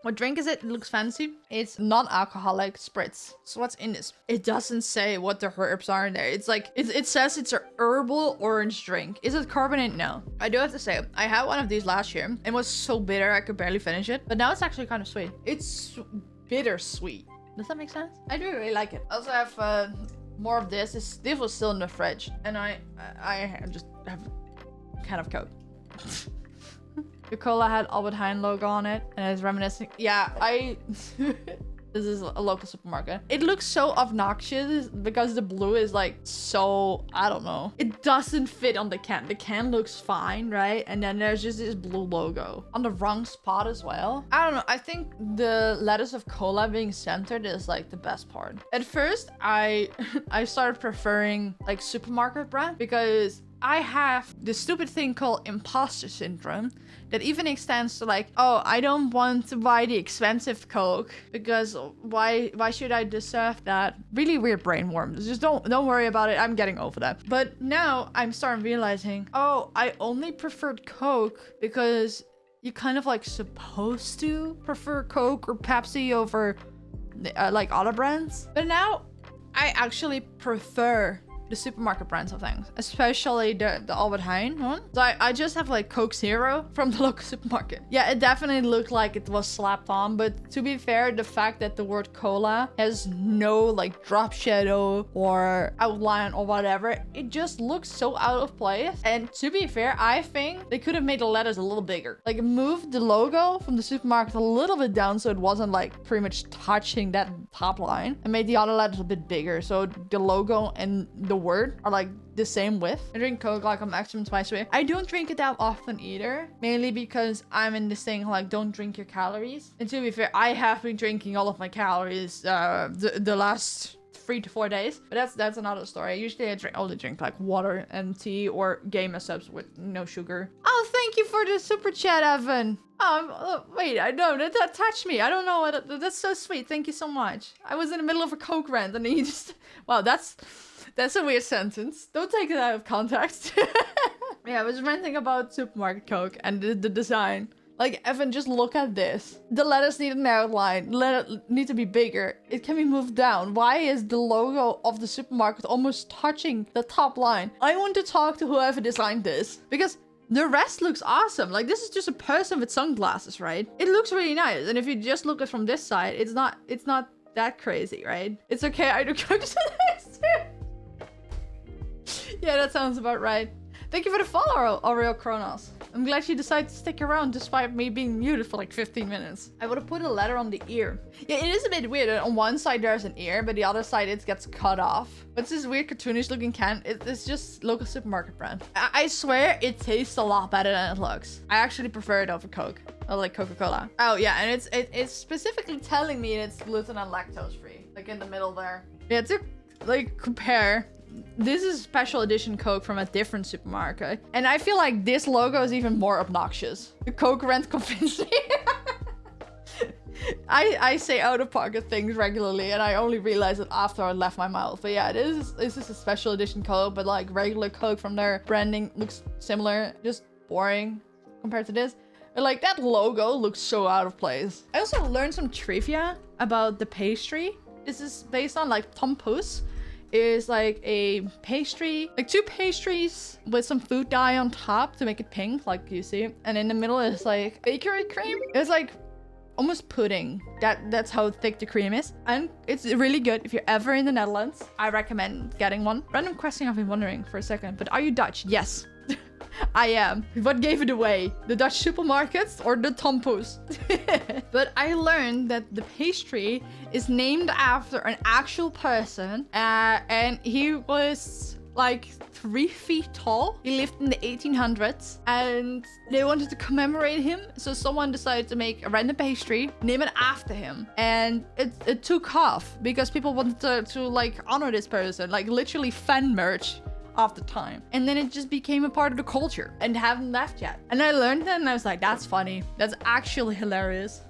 What drink is it? It looks fancy. It's non-alcoholic spritz. So what's in this? It doesn't say what the herbs are in there. It's like, it says it's a herbal orange drink. Is it carbonated? No. I do have to say, I had one of these last year. It was so bitter I could barely finish it. But now it's actually kind of sweet. It's bittersweet. Does that make sense? I do really like it. I also have more of this. This was still in the fridge. And I just have a can of Coke. The cola had Albert Heijn logo on it, and it's reminiscing. Yeah, this is a local supermarket. It looks so obnoxious because the blue is like so, I don't know. It doesn't fit on the can. The can looks fine, right? And then there's just this blue logo on the wrong spot as well. I don't know. I think the letters of cola being centered is like the best part. At first, I started preferring like supermarket brand because I have this stupid thing called imposter syndrome that even extends to like, oh, I don't want to buy the expensive Coke because why should I deserve that? Really weird brain worms. Just don't worry about it. I'm getting over that. But now I'm starting realizing, oh, I only preferred Coke because you kind of like supposed to prefer Coke or Pepsi over like other brands. But now I actually prefer the supermarket brands of things, especially the Albert Heijn one. So I just have like Coke Zero from the local supermarket. Yeah, it definitely looked like it was slapped on, but to be fair, the fact that the word cola has no like drop shadow or outline or whatever, it just looks so out of place. And to be fair, I think they could have made the letters a little bigger. Like moved the logo from the supermarket a little bit down so it wasn't like pretty much touching that top line, and made the other letters a bit bigger so the logo and the word are like the same width. I drink Coke like a maximum twice a week. I don't drink it that often either, mainly because I'm in this thing like don't drink your calories. And to be fair, I have been drinking all of my calories the last 3 to 4 days, but that's another story. Usually I only drink like water and tea or game subs with no sugar. Oh, thank you for the super chat, Evan. Wait, I know that touched me. I don't know what that's so sweet. Thank you so much. I was in the middle of a Coke rant and then you just, wow, that's a weird sentence. Don't take it out of context. Yeah, I was ranting about supermarket Coke and the design. Like, Evan, just look at this. The letters need an outline. Letters need to be bigger. It can be moved down. Why is the logo of the supermarket almost touching the top line? I want to talk to whoever designed this because the rest looks awesome. Like, this is just a person with sunglasses, right? It looks really nice. And if you just look at it from this side, it's not that crazy, right? It's okay. I do Coke too. Yeah, that sounds about right. Thank you for the follow, Aureo Kronos. I'm glad you decided to stick around despite me being muted for like 15 minutes. I would have put a letter on the ear. Yeah, it is a bit weird. On one side there's an ear, but the other side it gets cut off. What's this weird cartoonish looking can? It's just local supermarket brand. I swear it tastes a lot better than it looks. I actually prefer it over Coke. Or like Coca-Cola. Oh yeah, and it's specifically telling me it's gluten and lactose free. Like in the middle there. Yeah, to like compare. This is special edition Coke from a different supermarket. And I feel like this logo is even more obnoxious. The Coke Rant convinced me. I say out-of-pocket things regularly and I only realize it after I left my mouth. But yeah, this is a special edition Coke, but like regular Coke from their branding looks similar. Just boring compared to this. But like that logo looks so out of place. I also learned some trivia about the pastry. This is based on like Tompus. Is like a pastry, like 2 pastries with some food dye on top to make it pink, like you see. And in the middle is like bakery cream. It's like almost pudding. That's how thick the cream is. And it's really good. If you're ever in the Netherlands, I recommend getting one. Random question I've been wondering for a second, but are you Dutch? Yes. I am. What gave it away? The Dutch supermarkets or the Tompos? But I learned that the pastry is named after an actual person. And he was like 3 feet tall. He lived in the 1800s and they wanted to commemorate him. So someone decided to make a random pastry, name it after him. And it took off because people wanted to like honor this person, like literally fan merch of the time. And then it just became a part of the culture and haven't left yet. And I learned that and I was like, that's funny. That's actually hilarious.